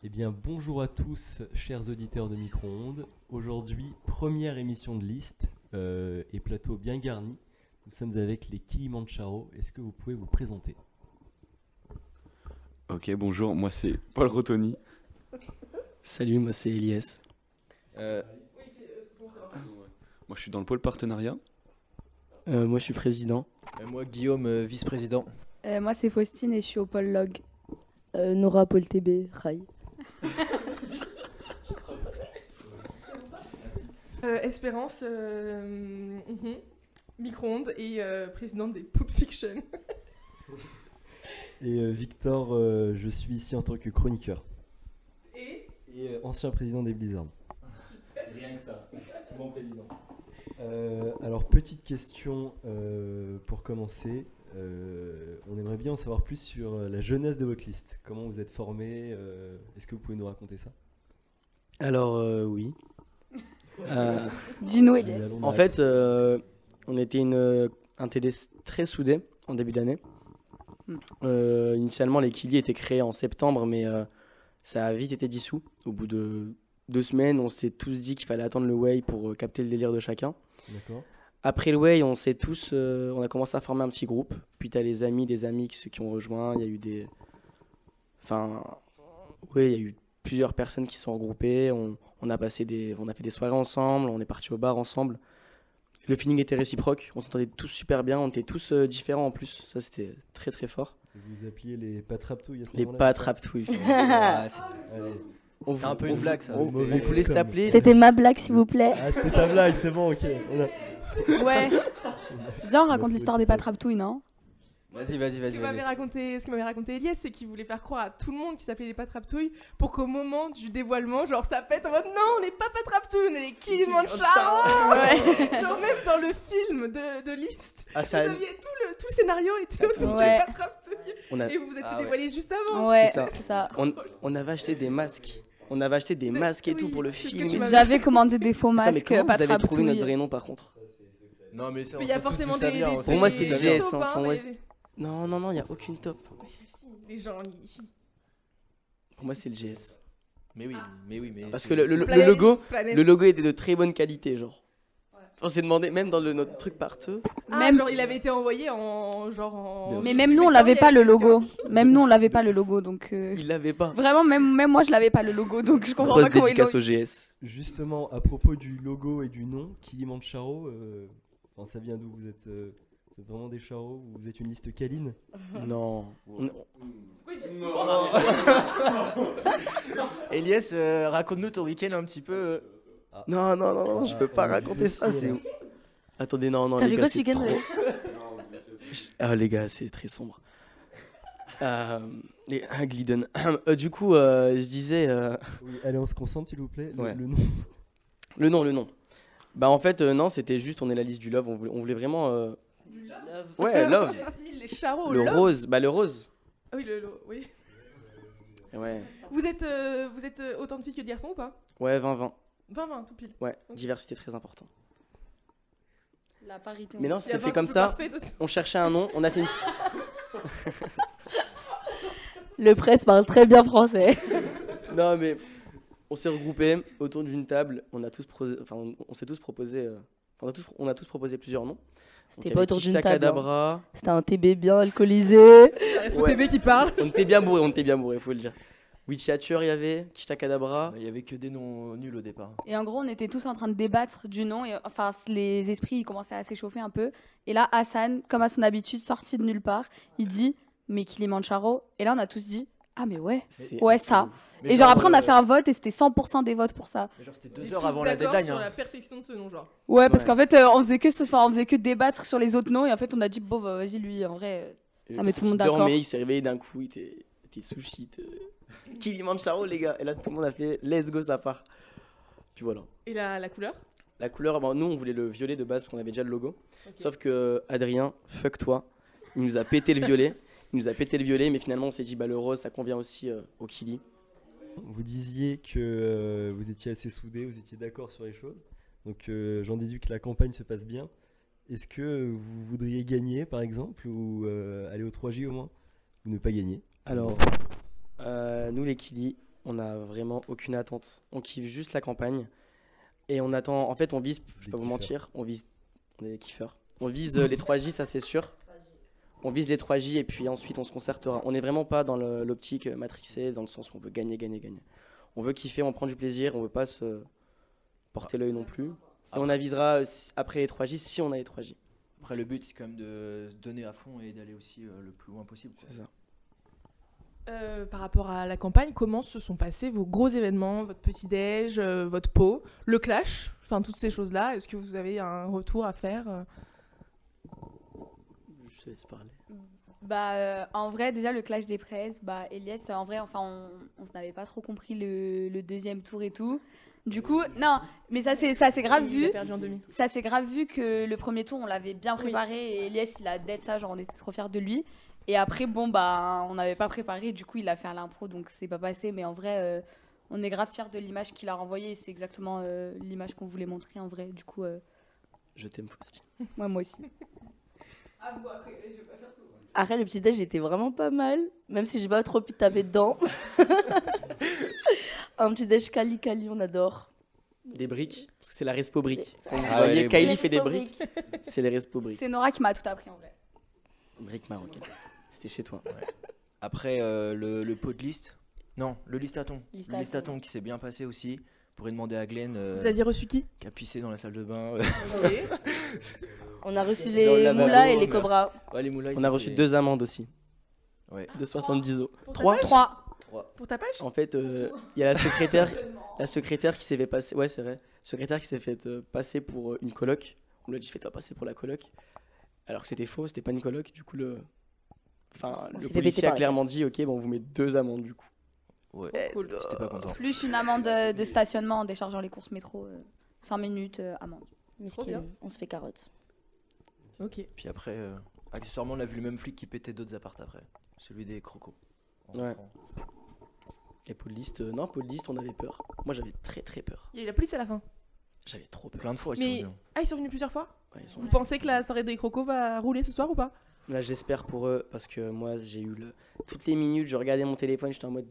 Eh bien, bonjour à tous, chers auditeurs de Micro-ondes. Aujourd'hui, première émission de liste et plateau bien garni. Nous sommes avec les Kilimanjaro. Est-ce que vous pouvez vous présenter? Ok, bonjour, moi c'est Paul Rotoni. Salut, moi c'est Elias. Moi je suis dans le pôle partenariat. Moi je suis président. Moi, Guillaume, vice-président. Moi, c'est Faustine et je suis au pôle log. Nora, Paul TB, Rai. Espérance, Micro-ondes et présidente des Pulp Fiction. Et Victor, je suis ici en tant que chroniqueur. Et Ancien président des Blizzards. Rien que ça, bon président. Alors, petite question pour commencer. On aimerait bien en savoir plus sur la jeunesse de votre liste. Comment vous êtes formé? Est-ce que vous pouvez nous raconter ça? Alors oui. Gino et Nous Elias. allons En Max. fait, on était un TD très soudé en début d'année. Initialement, les Kili étaient créés en septembre, mais ça a vite été dissous. Au bout de 2 semaines, on s'est tous dit qu'il fallait attendre le Way pour capter le délire de chacun. D'accord. Après le Way, on a commencé à former un petit groupe. Puis t'as les amis des amis qui ont rejoint. Il y a eu il y a eu plusieurs personnes qui sont regroupées. On a fait des soirées ensemble. On est parti au bar ensemble. Le feeling était réciproque. On s'entendait tous super bien. On était tous différents en plus. Ça c'était très très fort. Vous appeliez les patraptouilles à ce Les moment-là, pas c'est ça? attrape-touilles. Allez. C'était un peu une blague, ça. On Mauvais voulait com. s'appeler. C'était ma blague, s'il vous plaît. Ah, c'était ta blague, c'est bon, ok. Ouais. Viens, on raconte l'histoire des patraptouilles, non? Vas-y. ce que m'avait raconté Elias, c'est qu'il voulait faire croire à tout le monde qu'il s'appelait les Patraptouilles pour qu'au moment du dévoilement, genre ça pète en mode non, on n'est pas Patraptouilles, on est les Kilimanjaro. Ouais. Genre même dans le film de Liste, Ah, vous ça, aviez tout le scénario était autour Ouais. des Patraptouilles. on, a, Et vous vous êtes Ah fait ouais. dévoiler juste avant. Ouais, C'est ça. c'est ça. on avait acheté des masques. On avait acheté des C'est- masques et tout oui, pour le c'est ce que film. tu m'avais- J'avais commandé des faux Attends, mais masques comment vous avez trouvé notre patraptouilles. vrai nom par contre? Non, mais ça, Il on y a sait tous forcément d'où ça des vient, on Pour moi, sait c'est tous d'où ça le vient. GS, taupes, hein, pour moi, mais- Non, il n'y a aucune top. Mais si, les gens ici. Pour moi, c'est le GS. Mais oui, mais Parce c'est- que le Planète, logo, planète. le logo était de très bonne qualité, genre. On s'est demandé, même dans notre truc partout. Ah, Même- genre il avait été envoyé en. Mais même nous, on l'avait pas le logo. Même nous, on l'avait pas le logo, donc. Il l'avait pas. Vraiment, même moi, je l'avais pas le logo, donc je comprends Grosse pas comment ils l'ont. dédicace au GS. Justement, à propos du logo et du nom, Kilimanjaro, ça vient d'où? Vous êtes vraiment des charros? Vous êtes une liste câline? Non. Elias, raconte-nous ton week-end un petit peu. Non, je peux pas raconter ça. C'est... Attendez, non, T'as les vu gars, quoi ce c'est week-end, trop... Ah, les gars, c'est très sombre. Glidden. Du coup, je disais... Oui, allez, on se concentre s'il vous plaît. Ouais. Le nom. Le nom. Bah en fait, non, c'était juste, on est la liste du love. On voulait vraiment... Ouais, love. J'assimile les charros. Le love. rose. Bah le rose. Ah oui, oui. Ouais. Vous êtes autant de filles que de garçons ou pas? Ouais, 20-20. 20-20, tout pile. Ouais, Ok. diversité très important. La parité. Mais non, Il y a c'est 20 fait comme couples ça. parfaits de- On cherchait un nom, on a fait une... Le presse parle très bien français. Non mais on s'est regroupés autour d'une table, on a tous on s'est tous proposé on a tous proposé plusieurs noms. Donc, C'était il y pas avait autour d'une Kishta table. hein. Kadabra. C'était un TB bien alcoolisé. La Ouais. SPTB qui parle. On était bien bourrés, faut le dire. Witchature, il y avait Kishta Kadabra. Il y avait que des noms nuls au départ. Et en gros, on était tous en train de débattre du nom. Et, enfin, les esprits ils commençaient à s'échauffer un peu. Et là, Hassan, comme à son habitude, sorti de nulle part, il dit mais Kilimanjaro. Et là, on a tous dit ah, mais ouais. C'est- Ouais, ça. Mais Et genre, après, on a euh, fait un vote et c'était 100% des votes pour ça. Genre, c'était Vous 2 êtes heures tous avant la d'accord deadline. sur hein. la perfection de ce nom, genre. Ouais, parce Ouais. qu'en fait, on faisait que débattre sur les autres noms. Et en fait, on a dit bon, bah, vas-y, lui, en vrai. Ça met tout le monde Il d'accord. dormait, il s'est réveillé d'un coup, il était sous shit. Kilimanjaro les gars. Et là tout le monde a fait let's go ça part. Puis voilà. Et la couleur? La couleur, nous on voulait le violet de base parce qu'on avait déjà le logo. Ok. Sauf que Adrien, fuck toi, il nous a pété le violet. Mais finalement on s'est dit bah le rose ça convient aussi au Kili. Vous disiez que vous étiez assez soudés, vous étiez d'accord sur les choses. Donc j'en déduis que la campagne se passe bien. Est-ce que vous voudriez gagner par exemple ou aller au 3J au moins? Ou ne pas gagner? Alors, nous les Kili, on n'a vraiment aucune attente. On kiffe juste la campagne. Et on attend. En fait, on vise, je vais pas vous mentir, on est des kiffeurs. On vise les 3J, ça c'est sûr. On vise les 3J et puis ensuite on se concertera. On n'est vraiment pas dans l'optique matrixée, dans le sens où on veut gagner, gagner, gagner. On veut kiffer, on prend du plaisir, on veut pas se porter l'œil non plus. Et on avisera après les 3J si on a les 3J. Après, le but, c'est quand même de se donner à fond et d'aller aussi le plus loin possible, quoi. C'est ça. Par rapport à la campagne, comment se sont passés vos gros événements, votre petit-déj, votre pot, le clash, enfin toutes ces choses-là? Est-ce que vous avez un retour à faire? Je te laisse parler. En vrai, déjà, le clash des presses, Elias, en vrai, enfin, on n'avait pas trop compris le deuxième tour et tout. Du coup, non, mais ça c'est grave Il a vu. perdu en demi. Ça c'est grave vu que le premier tour, on l'avait bien préparé et Elias, il a dead ça, genre on était trop fiers de lui. Et après, on n'avait pas préparé, du coup, il a fait à l'impro, donc c'est pas passé. Mais en vrai, on est grave fiers de l'image qu'il a renvoyée. C'est exactement l'image qu'on voulait montrer, en vrai. Du coup, Je t'aime, Fausti. ouais, moi aussi. Après, le petit déj était vraiment pas mal, même si j'ai pas trop pu taper dedans. Un petit déj Kali, on adore. Des briques, parce que c'est la respo brique. Quand vous Ah ouais, voyez les Kylie briques. fait des briques, c'est les respo briques. C'est Nora qui m'a tout appris, en vrai. Briques marocaines. C'était chez toi. Après, le pot de liste. Non, le listaton. Listaton. Le listaton qui s'est bien passé aussi. Vous pourrez demander à Glenn Vous aviez reçu qui? qui a pissé dans la salle de bain. On a reçu Dans le les lavabo, moulas et les merci. cobras. Ouais, les moulins, On a reçu 2 amendes aussi, Ouais. de 70 euros. Pour ta 3. page 3. Pour ta page? En fait, il y a la secrétaire qui s'est fait passer. Ouais, c'est vrai. Secrétaire qui s'est fait passer pour une coloc. On lui a dit fais-toi passer pour la coloc. Alors que c'était faux, c'était pas une coloc. Du coup, On le s'est fait policier péter a par la clairement dit ok, bon, on vous met 2 amendes du coup. Ouais. Cool. J'étais pas content. Plus une amende de stationnement en déchargeant les courses métro. 5 minutes, amende. Miskin, bien. on se fait carotte. Ok. Puis après, accessoirement, on a vu le même flic qui pétait d'autres appartes après. Celui des crocos. Ouais. Et police, non, police, on avait peur. Moi, j'avais très très peur. Il y a eu la police à la fin. J'avais trop peur. Plein de fois, ils Mais- sont venus. Ah, ils sont venus plusieurs fois? Ouais, ils sont- Vous pensez que la soirée des crocos va rouler ce soir ou pas? Là, j'espère pour eux parce que moi, j'ai eu toutes les minutes, je regardais mon téléphone, j'étais en mode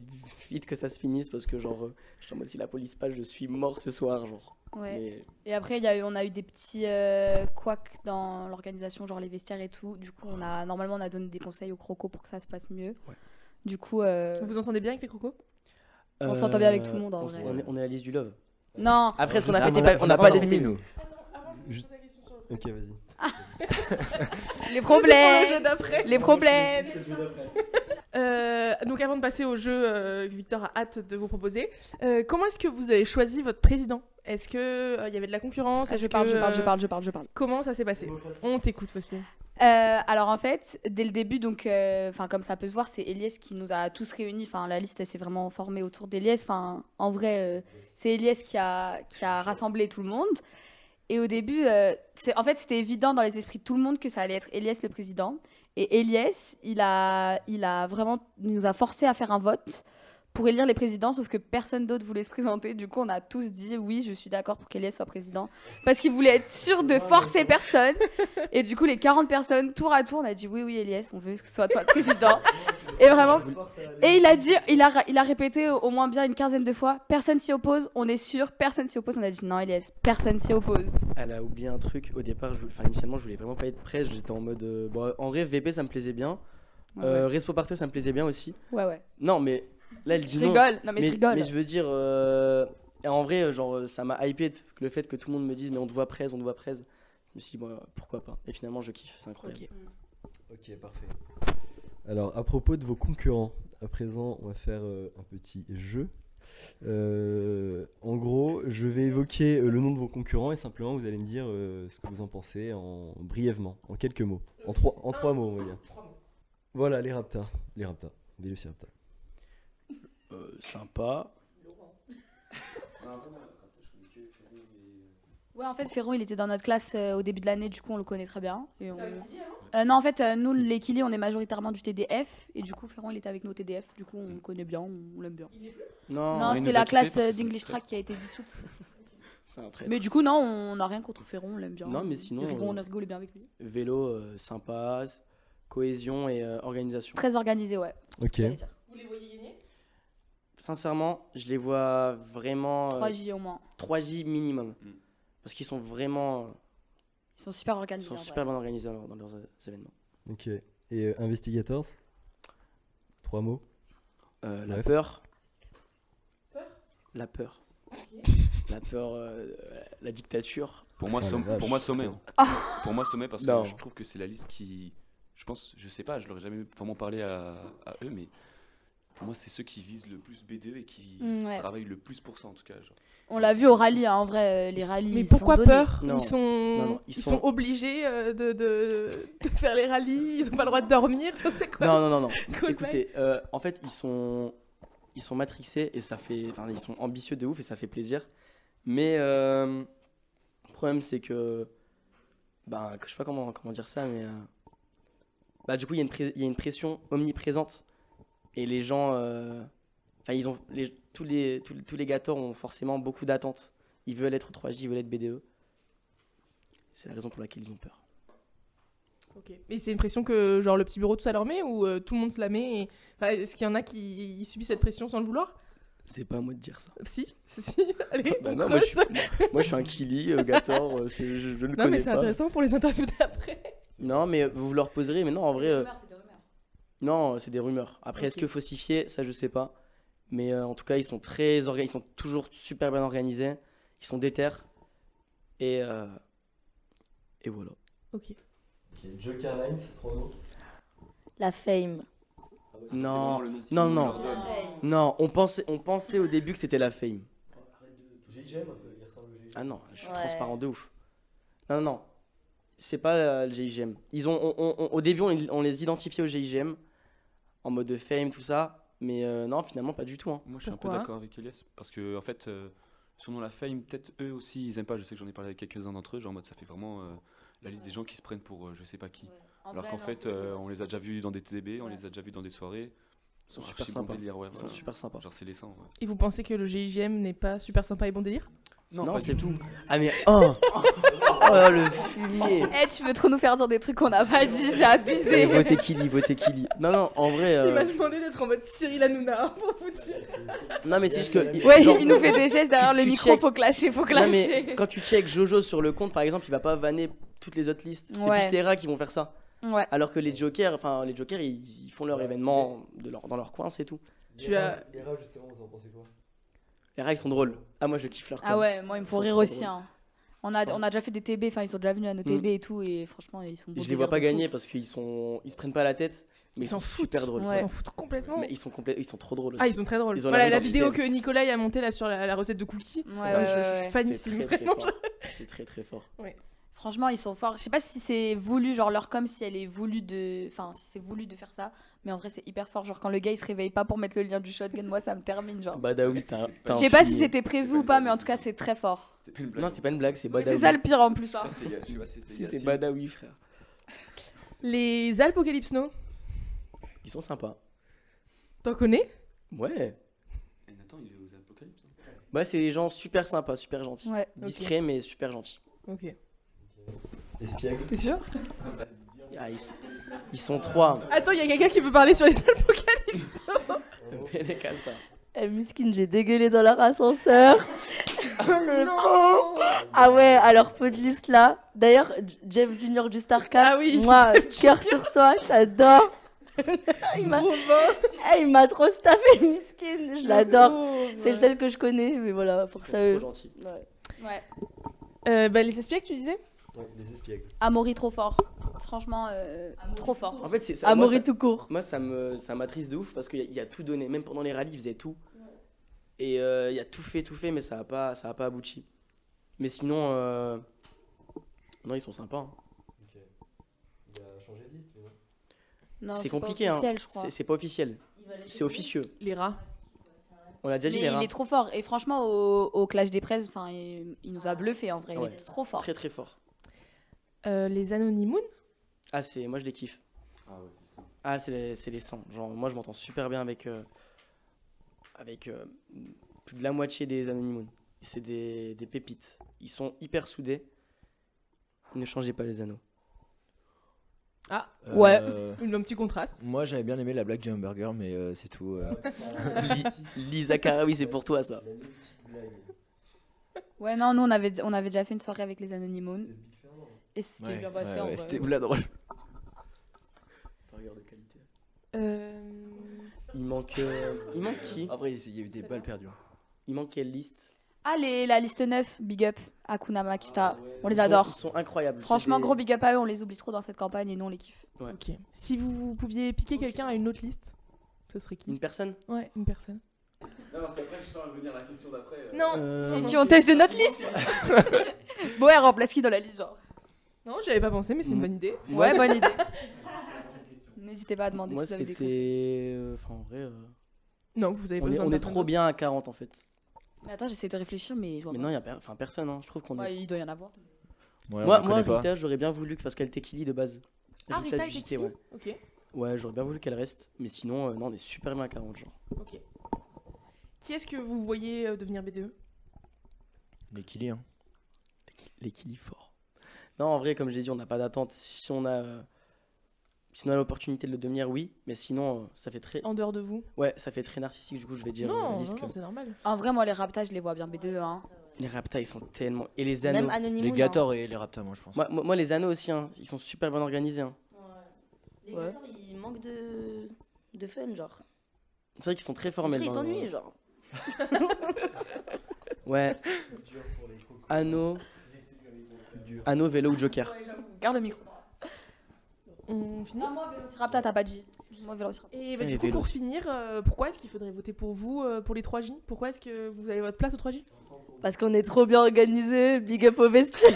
vite que ça se finisse parce que genre, j'étais en mode si la police passe, je suis mort ce soir, genre. Ouais. Mais Et après, on a eu des petits couacs dans l'organisation, genre les vestiaires et tout. Du coup, normalement, on a donné des conseils aux crocos pour que ça se passe mieux. Ouais. Du coup, Vous vous entendez bien avec les crocos? On s'entend bien avec tout le monde, en vrai. On est la liste du love. non, Après, ce qu'on a Ah, fait, on on n'a a pas dormi, fait nous. Avant, je Juste- pose la question sur le Ok, vas-y. les le problèmes, jeu d'après. les problèmes. Donc avant de passer au jeu que Victor a hâte de vous proposer, comment est-ce que vous avez choisi votre président? Est-ce que il y avait de la concurrence? Est-ce Je parle. que, Comment ça s'est passé? On t'écoute, Faustine. Alors en fait, dès le début, donc, comme ça peut se voir, c'est Elias qui nous a tous réunis. Enfin, la liste, elle s'est vraiment formée autour d'Elias. Enfin, en vrai, c'est Elias qui a rassemblé tout le monde. Et au début, c'était évident dans les esprits de tout le monde que ça allait être Elias le président. Et Elias, il nous a forcé à faire un vote pour élire les présidents, sauf que personne d'autre voulait se présenter. Du coup, on a tous dit oui, je suis d'accord pour qu'Elias soit président. Parce qu'il voulait être sûr de forcer personne. Et du coup, les 40 personnes, tour à tour, on a dit oui, Elias, on veut que ce soit toi le président. Et vraiment. Et il a dit, il a répété au moins bien une quinzaine de fois, personne s'y oppose, on est sûr, personne s'y oppose. On a dit non, Elias, personne s'y oppose. Elle a oublié un truc. Au départ, initialement, je voulais vraiment pas être prêt. J'étais en mode. Bon, en vrai, VP, ça me plaisait bien. Ouais. Respo Partout, ça me plaisait bien aussi. Ouais. Non, mais là, elle dit Je non. rigole, non mais je rigole. Mais je veux dire. En vrai, genre, ça m'a hypé le fait que tout le monde me dise, mais on te voit presse, on te voit presse. Je me suis dit, pourquoi pas. Et finalement, je kiffe, c'est incroyable. Ok, parfait. Alors, à propos de vos concurrents, à présent, on va faire un petit jeu. En gros, je vais évoquer le nom de vos concurrents et simplement vous allez me dire ce que vous en pensez brièvement, en quelques mots. En trois mots, on va dire. Voilà, les Raptors. Les Raptors. Vélociraptor. Sympa. Ouais, en fait, Ferron, il était dans notre classe au début de l'année, du coup, on le connaît très bien. Et non, en fait, nous, les Kili, on est majoritairement du TDF, et du coup, Ferron, il était avec nous au TDF, du coup, on le connaît bien, on l'aime bien. Non, il c'était nous la a quittés classe parce que c'est d'English un Track qui a été dissoute. C'est un traître. Mais du coup, non, on n'a rien contre Ferron, on l'aime bien. Non, mais sinon, On rigole bien avec lui. Vélo, sympa, cohésion et organisation. Très organisé, ouais. Ok. Vous les voyez gagner? Sincèrement, je les vois vraiment 3J au moins. 3J minimum. Mm. Parce qu'ils sont vraiment Ils sont super ils organisés. sont en super vrai. bien organisés dans leurs événements. Ok. Et Investigators 3 mots. La Bref. peur. La peur. La peur, la dictature. Pour moi, Oh la vache. pour moi sommet. hein. Pour moi sommet parce Non. que je trouve que c'est la liste qui, je pense, je sais pas, je leur ai jamais vraiment parlé à eux, mais pour moi c'est ceux qui visent le plus BDE et qui Ouais. travaillent le plus pour ça en tout cas. Genre. On l'a vu au rallye, hein, en vrai, les rallyes. Mais ils pourquoi sont donnés. peur? Non. Ils sont, Non, ils sont obligés de faire les rallyes, ils ont pas le droit de dormir, je sais quoi. Non. Quoi de Écoutez, en fait, ils sont matrixés et ça fait, enfin, ils sont ambitieux de ouf et ça fait plaisir. Mais le problème, c'est que, bah, je sais pas comment dire ça, mais bah, du coup, il y a une pression omniprésente et les gens, enfin, ils ont tous les gâteurs ont forcément beaucoup d'attentes. Ils veulent être 3J, ils veulent être BDE. C'est la raison pour laquelle ils ont peur. Ok. Mais c'est une pression que genre le petit bureau tout ça leur met ou tout le monde se la met et... Enfin, est-ce qu'il y en a qui subissent cette pression sans le vouloir? C'est pas à moi de dire ça. Si. Allez, Bah on non, moi, creuse. moi je suis un Kili, Gator, je ne Non connais mais c'est pas. intéressant pour les interviews d'après. Non, mais vous leur poserez, mais non, en vrai, non, c'est des rumeurs. Après, est-ce Ok. que faussifier, ça je sais pas. Mais en tout cas, ils sont ils sont toujours super bien organisés. Ils sont déter. Et voilà. Ok. Joker Lines 3 mots. La fame. Non, non. Non, on pensait au début que c'était la fame. GIGM un peu, il ressemble au GIGM. Ah non, je suis Ouais. transparent de ouf. Non. C'est pas le GIGM. Au début, on les identifiait au GIGM. En mode de fame, tout ça. Mais non, finalement, pas du tout. Hein. Moi je suis un peu Pourquoi d'accord avec Elias parce que en fait, selon la fame, peut-être eux aussi ils aiment pas. Je sais que j'en ai parlé avec quelques-uns d'entre eux, genre en mode ça fait vraiment la liste des gens qui se prennent pour je sais pas qui. Alors qu'en fait, on les a déjà vus dans des TDB, on les a déjà vus dans des soirées. Ils sont archi super bon sympas. délire, ouais, Ils sont voilà. super sympas. Genre c'est les 100. Ouais. Et vous pensez que le GIGM n'est pas super sympa et bon délire? Non, pas c'est du tout. Ah mais oh, oh le fumier. Eh, tu veux trop nous faire dire des trucs qu'on n'a pas dit, c'est Eh, abusé. votez Kili. Non, en vrai. Il m'a demandé d'être en mode Cyril Hanouna hein, pour vous dire. Non, mais c'est juste que. Ouais, genre, il nous fait des gestes derrière le tu micro, check. faut clasher. Non, mais quand tu check Jojo sur le compte, par exemple, il va pas vanner toutes les autres listes. C'est Ouais. plus les rats qui vont faire ça. Ouais. Alors que les jokers, ils font leur événement dans leur coin, c'est tout. Tu as- Les rats, justement, vous en pensez quoi? Les rats, ils sont drôles. Ah, moi, je kiffe leur com. Ah ouais, moi, il me Ils faut sont rire trop aussi. drôles. Hein. On a déjà fait des TB, enfin, ils sont déjà venus à nos TB et tout, et franchement, ils sont Et beaux je les vois délire pas de fou. gagner parce qu'ils se prennent pas la tête, mais ils s'en sont foutent. super drôles. Ouais. Ils s'en foutent complètement. Mais ils sont trop drôles aussi. Ah, ils sont très drôles. Ils ont Voilà la la même vidéo identité. que Nicolas a montée là sur la recette de cookies. Ouais, Moi, ouais, je ouais, suis ouais. C'est fanissime, très, très vraiment. fort. C'est très très fort. Franchement, ils sont forts. Je sais pas si c'est voulu, genre leur com, si elle est voulu de. Enfin, si c'est voulu de faire ça. Mais en vrai, c'est hyper fort. Genre, quand le gars il se réveille pas pour mettre le lien du shotgun, moi ça me termine. Genre. Badawi, t'as Je sais pas si c'était prévu ou pas, mais en tout cas, c'est très fort. C'était pas une blague. Non, c'est pas une blague, c'est Oui, Badawi. c'est ça le pire en plus. Hein. Si, c'est Badawi, frère. Les Alpocalypse Now, Ils sont sympas. t'en connais? Ouais. Et Nathan, il est aux Apocalypse. hein. Bah, c'est des gens super sympas, super gentils. Ouais. Discrets, mais super gentils. Ok. Espiègle. T'es sûr? Ah, ils sont trois. Attends, il y a quelqu'un qui veut parler sur les Alpocalypse. Benekasa. Eh, Miskin, j'ai dégueulé dans leur ascenseur. Le con. Ah ouais, alors peu de liste là. D'ailleurs, Jeff Junior du Starcraft. Ah oui, Moi, cœur sur toi, je t'adore. il m'a trop staffé, Miskin. Je l'adore. C'est le seul que je connais, mais voilà, pour Ils ça. sont trop gentils. Ouais. Bah, les espiègles, tu disais? Ouais, les espiègles. Amaury, trop fort. Franchement, trop fort. En fait, c'est ça. Amaury tout court. Moi, ça m'attriste de ouf parce qu'il y a tout donné. Même pendant les rallyes, il faisait tout. Et il y a tout fait, mais ça a pas abouti. Mais sinon, non, ils sont sympas. Hein. Ok. Il a changé de liste, mais non. Non, C'est pas compliqué, hein. officiel, je crois. C'est pas officiel. C'est officieux. Les rats. On l'a déjà dit, Mais les rats. il est trop fort. Et franchement, au Clash des Presses, enfin, il nous a bluffé en vrai. Ouais. Il est trop fort. Très très fort. Les Anonymoon. Ah, moi je les kiffe. Ah, c'est les 100. Genre, moi je m'entends super bien avec plus de la moitié des Anonymoon. C'est des pépites. Ils sont hyper soudés. Ne changez pas les anneaux. Ah, Ouais. un petit contraste. Moi, j'avais bien aimé la blague du hamburger, mais c'est tout. Lisa Karawi, c'est pour toi ça. Ouais, non, nous on avait déjà fait une soirée avec les Anonymous. Et ce qui est Ouais, bien passé ouais, en ouais, vrai. c'était oula drôle. Il manque qui? Après, il y a eu des balles perdues. Il manque quelle liste? Ah, la liste 9, big up, Hakuna Makita, on les adore. Ils sont incroyables. Franchement, C'est des- gros big up à eux, on les oublie trop dans cette campagne et nous on les kiffe. Ouais. Ok. Si vous pouviez piquer quelqu'un à une autre liste, ce serait qui? Une personne? Ouais, une personne. Non, parce qu'après, je sens venir la question d'après. Non, Et qui on tèche de notre liste Bon, ouais, remplace qui dans la liste, genre non, j'y avais pas pensé, mais c'est une bonne idée. Ouais, bonne idée. N'hésitez pas à demander Moi si vous avez des conseils. c'était. Enfin en vrai. Non, vous avez pas On est, besoin on de est personne trop d'autre. bien à 40 en fait. Mais attends, j'essaie de réfléchir, mais je vois Mais pas. non, il y a personne. Hein. Je trouve qu'on Ouais, est. il doit y en avoir. Ouais, Moi, on la connaît pas. Rita, j'aurais bien voulu parce qu'elle était Kili de base. Ah, Rita du était JT, qui? ouais. Ok, Ouais, j'aurais bien voulu qu'elle reste. Mais sinon, non, on est super bien à 40 genre. ok. Qui est-ce que vous voyez devenir BDE? Les Kili, hein. Les Kili forts. Non, en vrai, comme j'ai dit, on n'a pas d'attente. Si on a l'opportunité de le devenir, oui. Mais sinon, ça fait très. En dehors de vous? Ouais, ça fait très narcissique. Du coup, je vais dire Non, Alice non, que non, c'est normal. En vrai, moi, les Raptas, je les vois bien B2. Hein. les Raptas, ils sont tellement. Et les anneaux. Même Anonymous. Les Gator et les Raptors, moi, je pense. Moi, les anneaux aussi, hein, ils sont super bien organisés. Hein. Les Ouais. Gators, ils manquent de fun, genre. C'est vrai qu'ils sont très On formels. dirait, ils dans le- s'ennuient, genre. Ouais. Anneau. Anneau, vélo ou joker. Garde le micro. On finit? Non, moi, Vélociraptor, t'as pas dit. Moi, Vélociraptor. Et bah, Et du coup, vélo. pour finir, pourquoi est-ce qu'il faudrait voter pour vous, pour les 3J? Pourquoi est-ce que vous avez votre place aux 3J? Parce qu'on est trop bien organisé. Big up au vestiaire.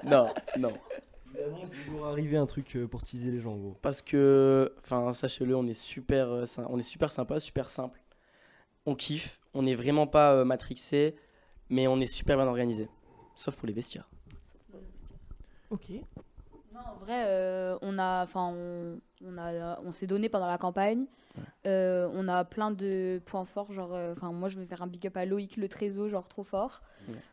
Non, non. Il annonce qu'il doit arriver un truc pour teaser les gens, gros. Parce que, enfin, sachez-le, on est super sympa, super simple. On kiffe, on n'est vraiment pas matrixé, mais on est super bien organisé. Sauf pour les vestiaires. Ok. Non, en vrai, on s'est donné pendant la campagne. On a plein de points forts. Genre, moi, je vais faire un big up à Loïc, le trésor, genre trop fort.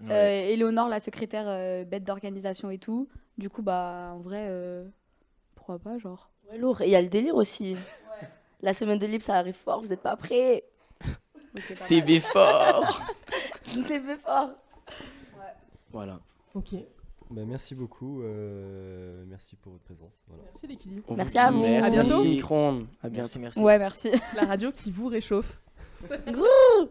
Ouais. Éléonore, la secrétaire bête d'organisation et tout. Du coup, bah, en vrai, pourquoi pas, genre. Ouais, lourd. Et il y a le délire aussi. La semaine de libre, ça arrive fort. Vous êtes pas prêts. Ok, pas mal. TB fort. TB fort. Voilà. Ok. Bah, merci beaucoup. Merci pour votre présence. Voilà. Merci les Kili. On Merci vous à kiffe. vous. À bientôt. Micro-ondes. À bientôt. Merci, merci. Ouais, merci. La radio qui vous réchauffe. Gros.